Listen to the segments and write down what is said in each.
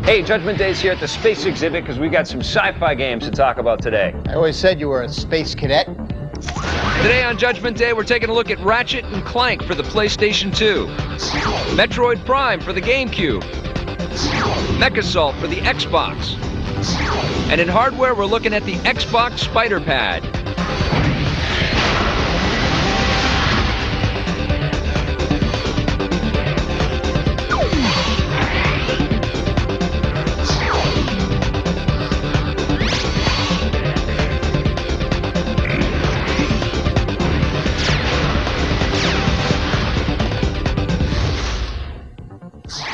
Hey, Judgment Day's here at the Space Exhibit because we got some sci-fi games to talk about today. I always said you were a space cadet. Today on Judgment Day, we're taking a look at Ratchet and Clank for the PlayStation 2, Metroid Prime for the GameCube, MechAssault for the Xbox, and in hardware, we're looking at the Xbox Spider Pad.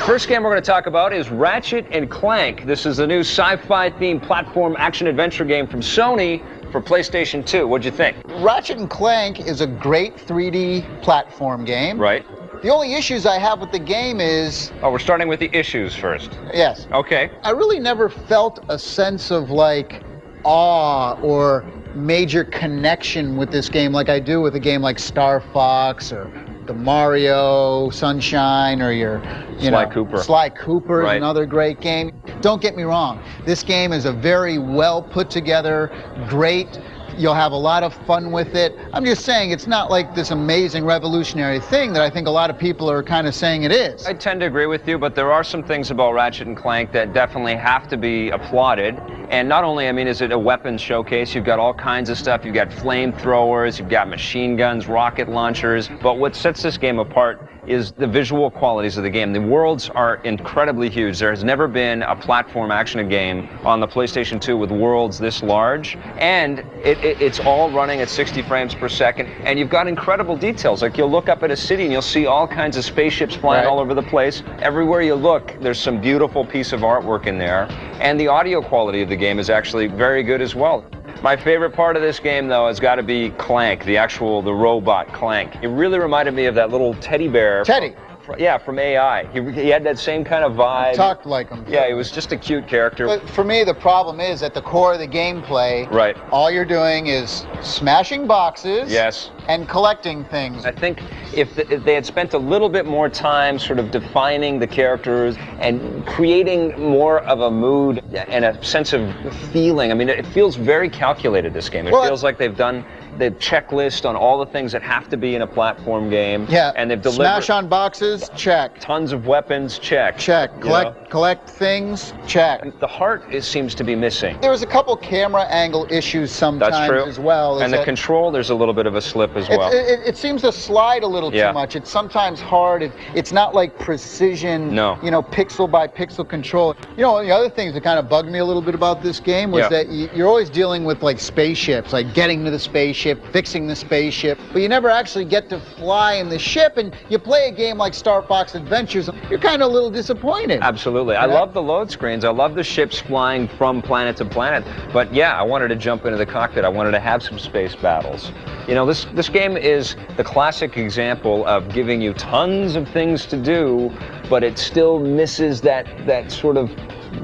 First game we're going to talk about is Ratchet and Clank. This is a new sci-fi themed platform action-adventure game from Sony for PlayStation 2. What'd you think? Ratchet and Clank is a great 3D platform game. Right. The only issues I have with the game is... Oh, we're starting with the issues first. Yes. Okay. I really never felt a sense of, like, awe or major connection with this game like I do with a game like Star Fox or the Mario Sunshine or your, Sly Cooper. Sly Cooper is Right. another great game. Don't get me wrong. This game is a very well put together, great. You'll have a lot of fun with it. I'm just saying it's not like this amazing revolutionary thing that I think a lot of people are kind of saying it is. I tend to agree with you, but there are some things about Ratchet and Clank that definitely have to be applauded. And not only, I mean, is it a weapons showcase, you've got all kinds of stuff. You've got flamethrowers, you've got machine guns, rocket launchers. But what sets this game apart is the visual qualities of the game. The worlds are incredibly huge. There has never been a platform action game on the PlayStation 2 with worlds this large. And it's all running at 60 frames per second. And you've got incredible details. Like you'll look up at a city and you'll see all kinds of spaceships flying all over the place. Everywhere you look, there's some beautiful piece of artwork in there. And the audio quality of the game is actually very good as well. My favorite part of this game, though, has got to be Clank, the robot Clank. It really reminded me of that little teddy bear. Teddy. From AI. He had that same kind of vibe. Talked like him. Yeah, he was just a cute character. But for me, the problem is at the core of the gameplay, Right. all you're doing is smashing boxes Yes. and collecting things. I think if they had spent a little bit more time sort of defining the characters and creating more of a mood and a sense of feeling, I mean, it feels very calculated, this game. It feels like they've done the checklist on all the things that have to be in a platform game. Yeah. And they've delivered. Smash on boxes, check. Tons of weapons, check. Check. You know? Collect things, check. And the heart seems to be missing. There was a couple camera angle issues sometimes That's true. as well. And the control, there's a little bit of a slip as well. It seems to slide a little Yeah. too much. It's sometimes hard. It's not like precision, No. pixel by pixel control. The other things that kind of bugged me a little bit about this game was that you're always dealing with like spaceships, like getting to the spaceship, fixing the spaceship, but you never actually get to fly in the ship, and you play a game like Star Fox Adventures, you're kind of a little disappointed. Absolutely. I love the load screens. I love the ships flying from planet to planet. But yeah, I wanted to jump into the cockpit. I wanted to have some space battles. This game is the classic example of giving you tons of things to do, but it still misses that sort of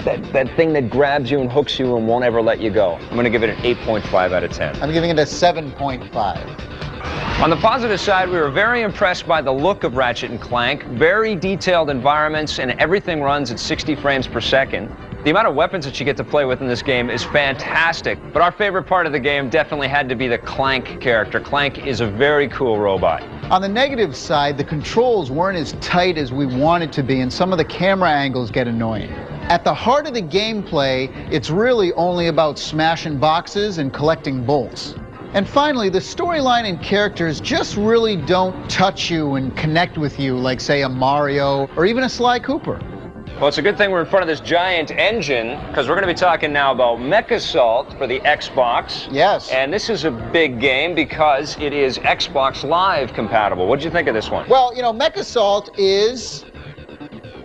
that thing that grabs you and hooks you and won't ever let you go. I'm going to give it an 8.5 out of 10. I'm giving it a 7.5. On the positive side, we were very impressed by the look of Ratchet and Clank. Very detailed environments, and everything runs at 60 frames per second. The amount of weapons that you get to play with in this game is fantastic. But our favorite part of the game definitely had to be the Clank character. Clank is a very cool robot. On the negative side, the controls weren't as tight as we wanted to be, and some of the camera angles get annoying. At the heart of the gameplay, it's really only about smashing boxes and collecting bolts. And finally, the storyline and characters just really don't touch you and connect with you like, say, a Mario or even a Sly Cooper. Well, it's a good thing we're in front of this giant engine, because we're going to be talking now about MechAssault for the Xbox. Yes. And this is a big game because it is Xbox Live compatible. What did you think of this one? Well, MechAssault is,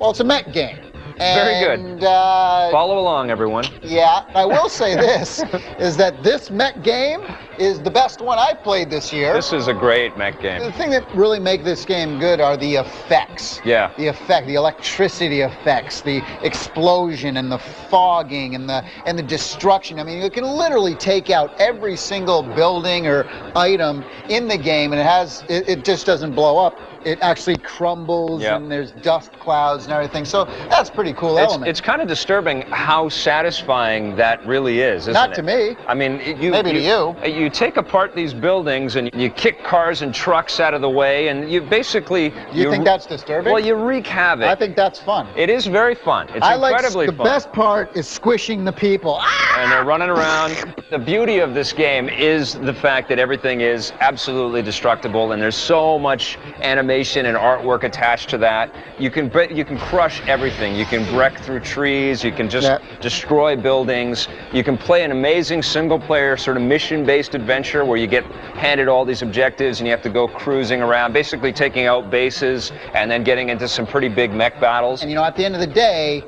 it's a mech game. Very good. Follow along, everyone. Yeah, I will say this, is that this mech game is the best one I played this year. This is a great mech game. The thing that really make this game good are the effects. Yeah. The electricity effects, the explosion and the fogging and the destruction. I mean, you can literally take out every single building or item in the game, and it just doesn't blow up. it actually crumbles Yep. and there's dust clouds and everything. So that's a pretty cool element. It's kind of disturbing how satisfying that really is, isn't Not it? to me. I mean, Maybe to you. You take apart these buildings and you kick cars and trucks out of the way, and you basically... You think that's disturbing? Well, you wreak havoc. I think that's fun. It is very fun. It's incredibly the fun. best part is squishing the people. And they're running around. The beauty of this game is the fact that everything is absolutely destructible, and there's so much animation and artwork attached to that. You can crush everything. You can wreck through trees. You can just destroy buildings. You can play an amazing single-player sort of mission-based adventure where you get handed all these objectives and you have to go cruising around, basically taking out bases and then getting into some pretty big mech battles. And you know, at the end of the day,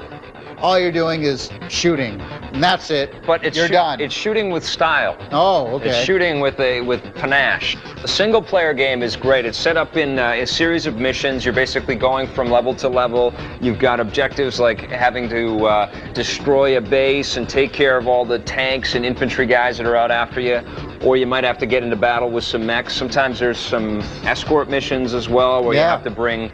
all you're doing is shooting, and that's it. But you're done. It's shooting with style. Oh, okay. It's shooting with panache. The single-player game is great. It's set up in a series of missions. You're basically going from level to level. You've got objectives like having to destroy a base and take care of all the tanks and infantry guys that are out after you. Or you might have to get into battle with some mechs. Sometimes there's some escort missions as well, where you have to bring,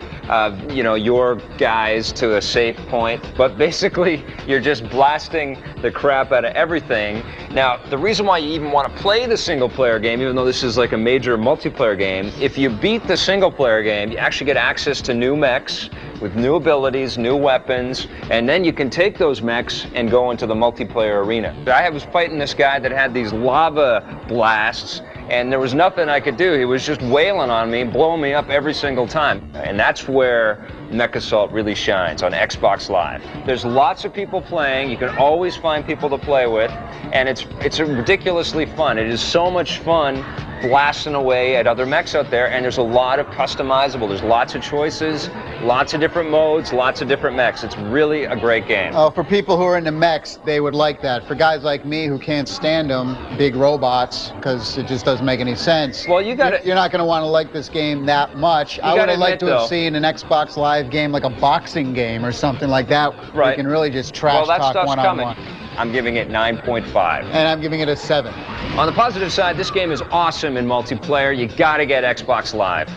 your guys to a safe point. But basically, you're just blasting the crap out of everything. Now, the reason why you even want to play the single-player game, even though this is like a major multiplayer game, if you beat the single-player game, you actually get access to new mechs with new abilities, new weapons, and then you can take those mechs and go into the multiplayer arena. I was fighting this guy that had these lava blasts, and there was nothing I could do. He was just wailing on me, blowing me up every single time. And that's where MechAssault really shines, on Xbox Live. There's lots of people playing. You can always find people to play with, and it's ridiculously fun. It is so much fun blasting away at other mechs out there, and there's a lot of customizable. There's lots of choices, lots of different modes, lots of different mechs. It's really a great game. Oh, for people who are into mechs, they would like that. For guys like me who can't stand them, big robots, because it just doesn't make any sense. Well, you're not going to want to like this game that much. I would have liked to have seen an Xbox Live game, like a boxing game or something like that. Right. Where you can really just trash talk one-on-one. I'm giving it 9.5. And I'm giving it a 7. On the positive side, this game is awesome in multiplayer. You gotta get Xbox Live.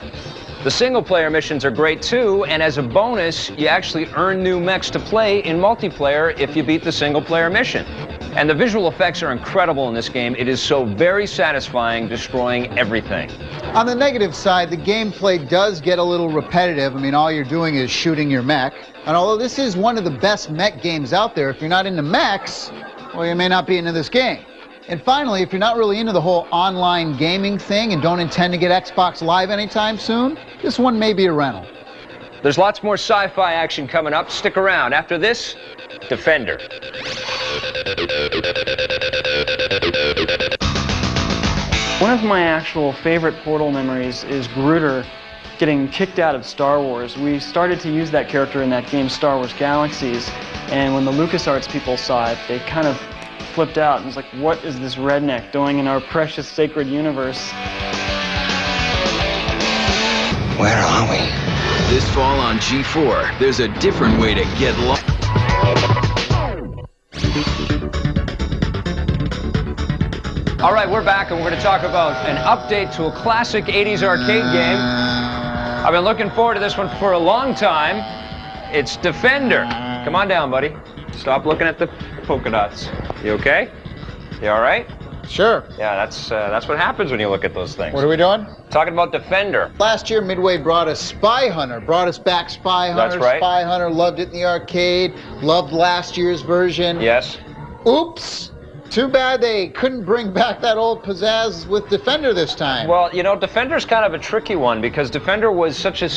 The single-player missions are great too, and as a bonus, you actually earn new mechs to play in multiplayer if you beat the single-player mission. And the visual effects are incredible in this game. It is so very satisfying, destroying everything. On the negative side, the gameplay does get a little repetitive. I mean, all you're doing is shooting your mech. And although this is one of the best mech games out there, if you're not into mechs, well, you may not be into this game. And finally, if you're not really into the whole online gaming thing and don't intend to get Xbox Live anytime soon, this one may be a rental. There's lots more sci-fi action coming up. Stick around. After this, Defender. One of my actual favorite Portal memories is Gruder getting kicked out of Star Wars. We started to use that character in that game Star Wars Galaxies, and when the LucasArts people saw it, they kind of flipped out and was like, what is this redneck doing in our precious sacred universe? Where are we? This fall on G4, there's a different way to get lost. All right, we're back, and we're going to talk about an update to a classic 80s arcade game. I've been looking forward to this one for a long time. It's Defender. Come on down, buddy. Stop looking at the polka dots. You okay? You all right? Sure. Yeah, that's what happens when you look at those things. What are we doing? Talking about Defender. Last year, Midway brought us Spy Hunter, brought us back Spy Hunter. That's right. Spy Hunter, loved it in the arcade, loved last year's version. Yes. Oops. Too bad they couldn't bring back that old pizzazz with Defender this time. Well, you know, Defender's kind of a tricky one because Defender was such a,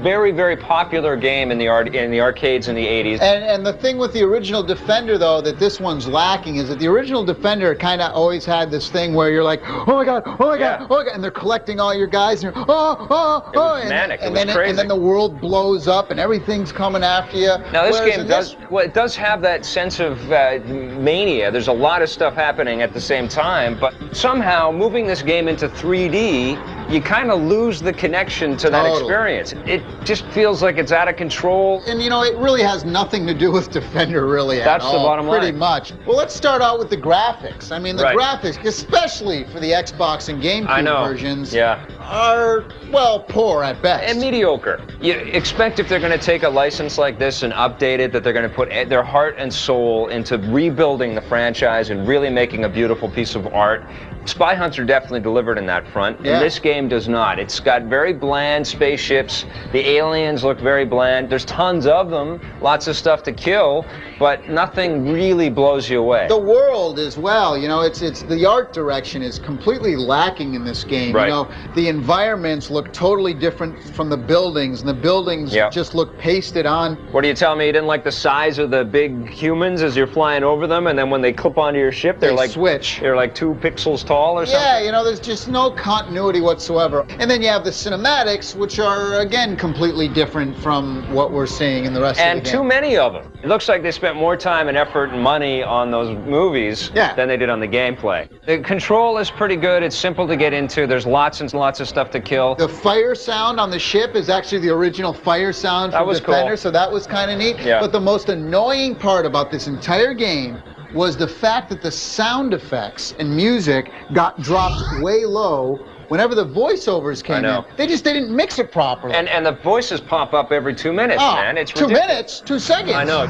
very, very popular game in the arcades in the 80s. And the thing with the original Defender, though, that this one's lacking is that the original Defender kind of always had this thing where you're like, oh my God, oh my God, oh my God, and they're collecting all your guys, and you're, oh, it was manic. It was crazy. And then the world blows up and everything's coming after you. Now this game it does have that sense of mania. There's a lot of stuff happening at the same time, but somehow moving this game into 3D, you kind of lose the connection to that experience. It just feels like it's out of control. And it really has nothing to do with Defender, really, That's the bottom line. Pretty much. Well, let's start out with the graphics. I mean, the graphics, especially for the Xbox and GameCube versions. Yeah. are, well, poor at best. And mediocre. You expect if they're going to take a license like this and update it, that they're going to put their heart and soul into rebuilding the franchise and really making a beautiful piece of art. Spy Hunter definitely delivered in that front, Yeah. and this game does not. It's got very bland spaceships. The aliens look very bland. There's tons of them, lots of stuff to kill, but nothing really blows you away. The world as well, you know, it's the art direction is completely lacking in this game. Right. You know, the environments look totally different from the buildings, and the buildings Yep. just look pasted on. What do you tell me? You didn't like the size of the big humans as you're flying over them, and then when they clip onto your ship, they're They like switch. They're like 2 pixels tall or something. Yeah, you know, there's just no continuity whatsoever. And then you have the cinematics, which are, again, completely different from what we're seeing in the rest And of the game. too many of them. It looks like they spent more time and effort and money on those movies Yeah. than they did on the gameplay. The control is pretty good. It's simple to get into. There's lots and lots of stuff to kill. The fire sound on the ship is actually the original fire sound That from was Defender, cool. so that was kind of neat. Yeah. But the most annoying part about this entire game was the fact that the sound effects and music got dropped way low whenever the voiceovers came know. in. They didn't mix it properly. And the voices pop up every 2 minutes, Oh, man. It's 2 ridiculous. minutes, 2 seconds. I know.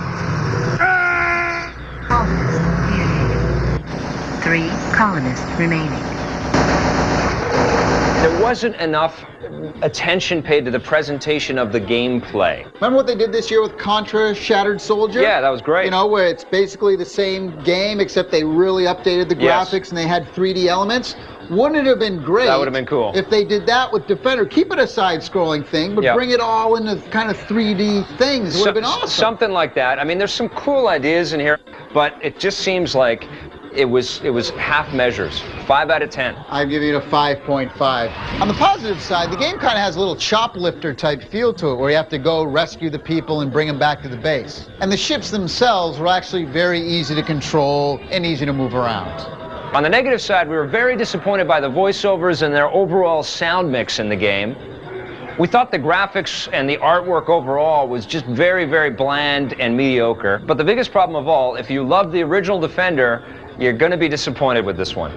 Colonists. 3 colonists remaining. There wasn't enough attention paid to the presentation of the gameplay. Remember what they did this year with Contra Shattered Soldier? Yeah, that was great. You know, where it's basically the same game, except they really updated the Yes. graphics and they had 3D elements. Wouldn't it have been great? That would have been cool. If they did that with Defender. Keep it a side-scrolling thing, but Yeah. bring it all into kind of 3D things. It would have been awesome. Something like that. I mean, there's some cool ideas in here, but it just seems like it was half measures. 5 out of 10. I'd give it a 5.5. On the positive side, the game kind of has a little choplifter type feel to it, where you have to go rescue the people and bring them back to the base. And the ships themselves were actually very easy to control and easy to move around. On the negative side, we were very disappointed by the voiceovers and their overall sound mix in the game. We thought the graphics and the artwork overall was just very, very bland and mediocre. But the biggest problem of all, if you love the original Defender, you're going to be disappointed with this one.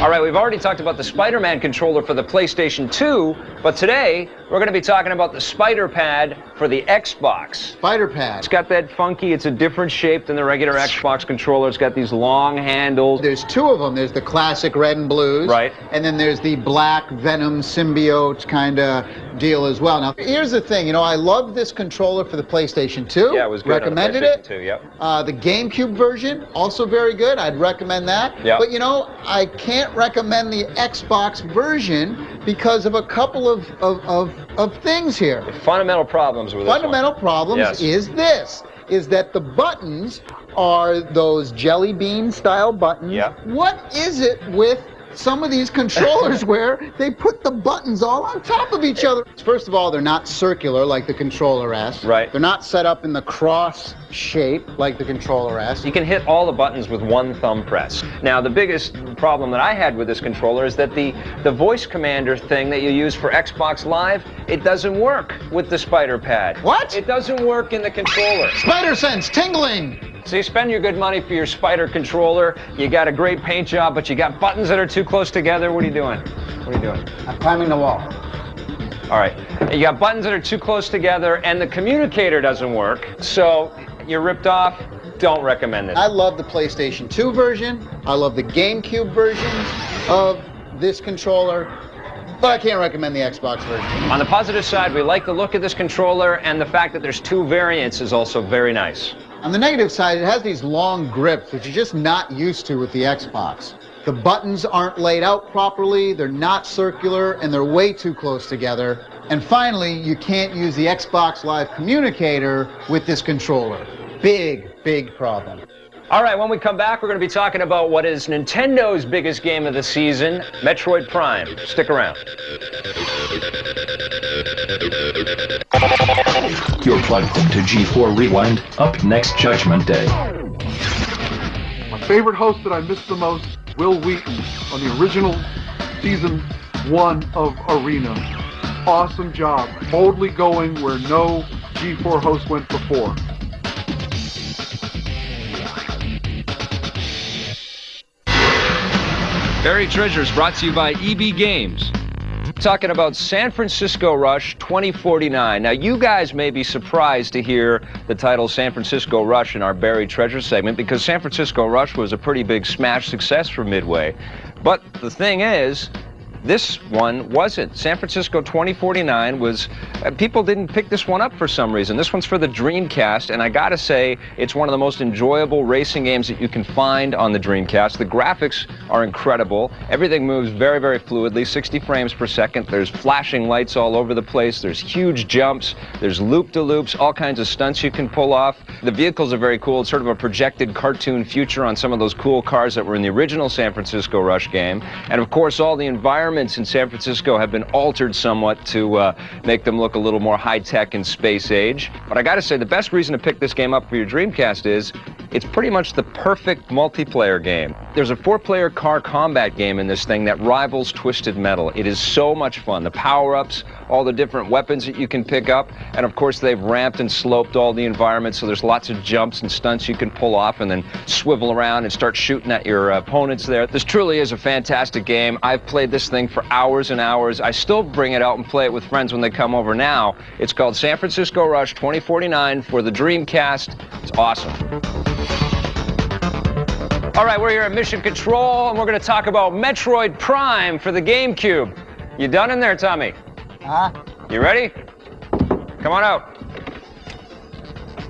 All right, we've already talked about the Spider-Man controller for the PlayStation 2, but today we're going to be talking about the Spider Pad for the Xbox. Spider Pad. It's got that funky, it's a different shape than the regular Xbox controller. It's got these long handles. There's 2 of them. There's the classic red and blues. Right. And then there's the black Venom symbiote kind of deal as well. Now, here's the thing. You know, I love this controller for the PlayStation 2. Yeah, it was good. Recommended on the PlayStation it. 2, yep. The GameCube version, also very good. I'd recommend that. Yep. But, you know, I can't recommend the Xbox version because of a couple of things here. Fundamental problems with this one. Fundamental problems Yes. is that the buttons are those jelly bean style buttons. Yeah. What is it with some of these controllers where they put the buttons all on top of each other? First of all, they're not circular like the Controller S. Right. They're not set up in the cross shape like the Controller S. You can hit all the buttons with one thumb press. Now, the biggest problem that I had with this controller is that the voice commander thing that you use for Xbox Live, it doesn't work with the Spider Pad. What? It doesn't work in the controller. Spider sense, tingling. So you spend your good money for your Spider controller, you got a great paint job, but you got buttons that are too close together. What are you doing? What are you doing? I'm climbing the wall. All right. You got buttons that are too close together, and the communicator doesn't work, so you're ripped off. Don't recommend this. I love the PlayStation 2 version. I love the GameCube versions of this controller, but I can't recommend the Xbox version. On the positive side, we like the look of this controller, and the fact that there's 2 variants is also very nice. On the negative side, it has these long grips, which you're just not used to with the Xbox. The buttons aren't laid out properly, they're not circular, and they're way too close together. And finally, you can't use the Xbox Live communicator with this controller. Big problem. All right, when we come back, we're going to be talking about what is Nintendo's biggest game of the season, Metroid Prime. Stick around. You're plugged into G4 Rewind. Up next, Judgment Day. My favorite host that I miss the most, Will Wheaton, on the original Season 1 of Arena. Awesome job. Boldly going where no G4 host went before. Buried Treasures brought to you by EB Games. Talking about San Francisco Rush 2049. Now, you guys may be surprised to hear the title San Francisco Rush in our Buried Treasure segment because San Francisco Rush was a pretty big smash success for Midway. But the thing is, this one wasn't. San Francisco 2049 was, people didn't pick this one up for some reason. This one's for the Dreamcast, and I gotta say, it's one of the most enjoyable racing games that you can find on the Dreamcast. The graphics are incredible. Everything moves very, very fluidly, 60 frames per second. There's flashing lights all over the place. There's huge jumps. There's loop-de-loops, all kinds of stunts you can pull off. The vehicles are very cool. It's sort of a projected cartoon future on some of those cool cars that were in the original San Francisco Rush game. And of course, all the environments in San Francisco have been altered somewhat to make them look a little more high-tech and space age. But I gotta say, the best reason to pick this game up for your Dreamcast is it's pretty much the perfect multiplayer game. There's a 4-player car combat game in this thing that rivals Twisted Metal. It is so much fun. The power-ups, all the different weapons that you can pick up, and of course they've ramped and sloped all the environments, so there's lots of jumps and stunts you can pull off and then swivel around and start shooting at your opponents there. This truly is a fantastic game. I've played this thing for hours and hours. I still bring it out and play it with friends when they come over now. It's called San Francisco Rush 2049 for the Dreamcast. It's awesome. All right, we're here at Mission Control, and we're going to talk about Metroid Prime for the GameCube. You done in there, Tommy? You ready? Come on out.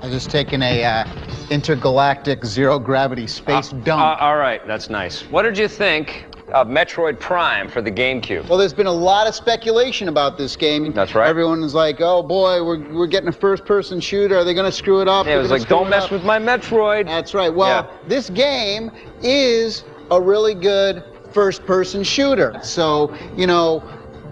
I'm just taking a intergalactic zero-gravity space dump. All right, that's nice. What did you think of Metroid Prime for the GameCube? Well, there's been a lot of speculation about this game. That's right. Everyone was like, oh boy, we're getting a first-person shooter. Are they going to screw it up? Yeah, it was like, don't mess with my Metroid. That's right. Well, this game is a really good first-person shooter. So, you know,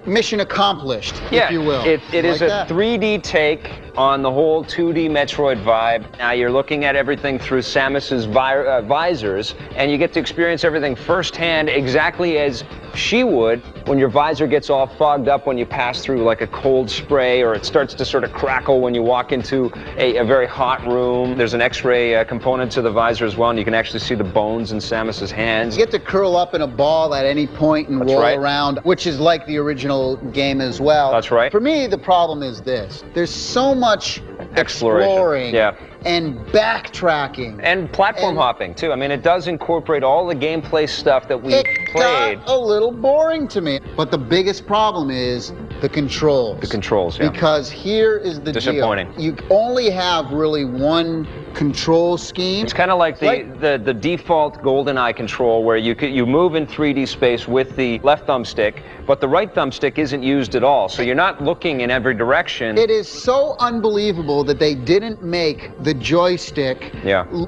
mission accomplished, if you will. It is like a 3D take on the whole 2D Metroid vibe. Now you're looking at everything through Samus's visors, and you get to experience everything firsthand exactly as she would when your visor gets all fogged up when you pass through like a cold spray, or it starts to sort of crackle when you walk into a very hot room. There's an X-ray component to the visor as well, and you can actually see the bones in Samus's hands. You get to curl up in a ball at any point and roll around, which is like the original game as well. That's right. For me, the problem is this. There's so much exploring and backtracking. And platform hopping, too. I mean, it does incorporate all the gameplay stuff that we played. Got a little boring to me. But the biggest problem is the controls. The controls, yeah. Because here is the disappointing deal. You only have really one control scheme. It's kind of like the default GoldenEye control where you move in 3D space with the left thumbstick, but the right thumbstick isn't used at all. So you're not looking in every direction. It is so unbelievable that they didn't make the joystick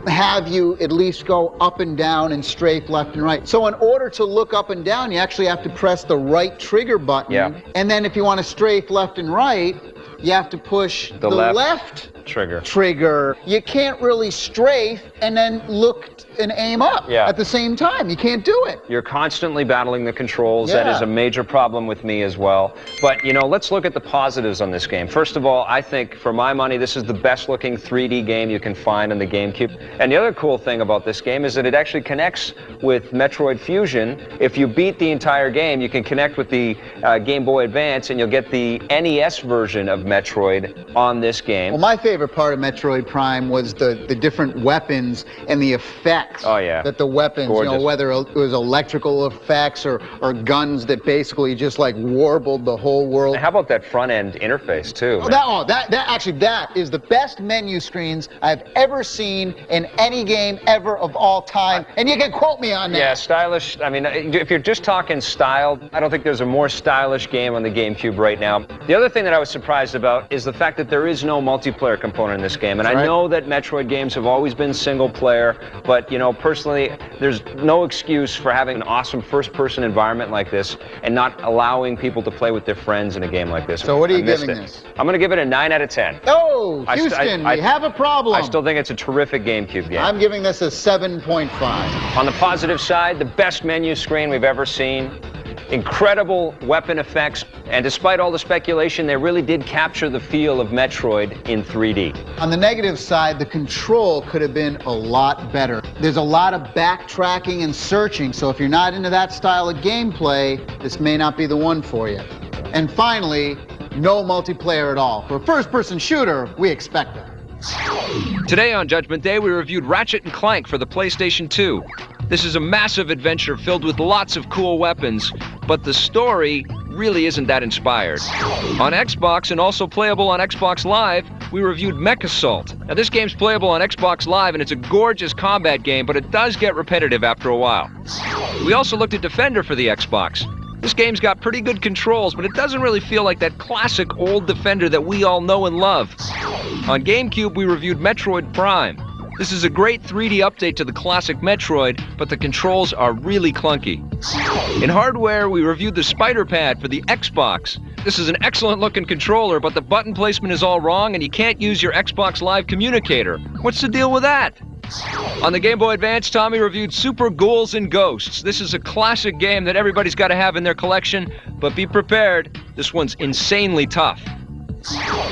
have you at least go up and down and strafe left and right. So in order to look up and down, you actually have to press the right trigger button. And then if you want to strafe left and right, you have to push the left trigger. You can't really strafe and then look and aim up at the same time. You can't do it. You're constantly battling the controls. That is a major problem with me as well. But, you know, let's look at the positives on this game. First of all, I think, for my money, this is the best looking 3D game you can find on the GameCube. And the other cool thing about this game is that it actually connects with Metroid Fusion. If you beat the entire game, you can connect with the Game Boy Advance, and you'll get the NES version of Metroid on this game. Well, my favorite part of Metroid Prime was the different weapons and the effects that the weapons, you know, whether it was electrical effects or guns that basically just like warbled the whole world. And how about that front end interface too? That is the best menu screens I've ever seen in any game ever of all time, and you can quote me on that. Yeah, stylish. I mean, if you're just talking style, I don't think there's a more stylish game on the GameCube right now. The other thing that I was surprised about is the fact that there is no multiplayer component in this game, and I know that Metroid games have always been single player, but you know, personally, there's no excuse for having an awesome first-person environment like this and not allowing people to play with their friends in a game like this. So what are you giving this? I'm going to give it a 9 out of 10. Oh, Houston, we have a problem. I still think it's a terrific GameCube game. I'm giving this a 7.5. On the positive side, the best menu screen we've ever seen. Incredible weapon effects, and despite all the speculation, they really did capture the feel of Metroid in 3D. On the negative side, the control could have been a lot better. There's a lot of backtracking and searching, so if you're not into that style of gameplay, this may not be the one for you. And finally, no multiplayer at all. For a first-person shooter, we expect that. Today on Judgment Day, we reviewed Ratchet and Clank for the PlayStation 2. This is a massive adventure filled with lots of cool weapons, but the story really isn't that inspired. On Xbox and also playable on Xbox Live, we reviewed MechAssault. Now this game's playable on Xbox Live and it's a gorgeous combat game, but it does get repetitive after a while. We also looked at Defender for the Xbox. This game's got pretty good controls, but it doesn't really feel like that classic old Defender that we all know and love. On GameCube, we reviewed Metroid Prime. This is a great 3D update to the classic Metroid, but the controls are really clunky. In hardware, we reviewed the Spider Pad for the Xbox. This is an excellent looking controller, but the button placement is all wrong and you can't use your Xbox Live communicator. What's the deal with that? On the Game Boy Advance, Tommy reviewed Super Ghouls and Ghosts. This is a classic game that everybody's got to have in their collection, but be prepared, this one's insanely tough.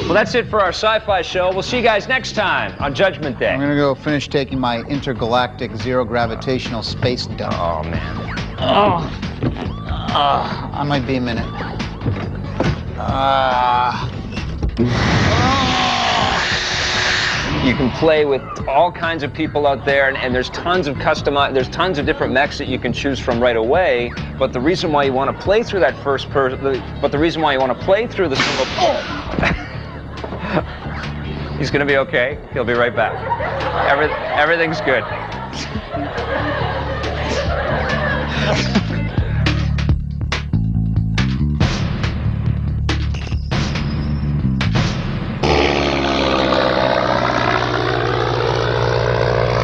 Well, that's it for our sci-fi show. We'll see you guys next time on Judgment Day. I'm gonna go finish taking my intergalactic zero gravitational space dump. Oh, man. I might be a minute. You can play with all kinds of people out there, and there's tons of there's tons of different mechs that you can choose from right away. But the reason why you want to play through that the reason why you want to play through the single. He's gonna be okay. He'll be right back. Everything's good.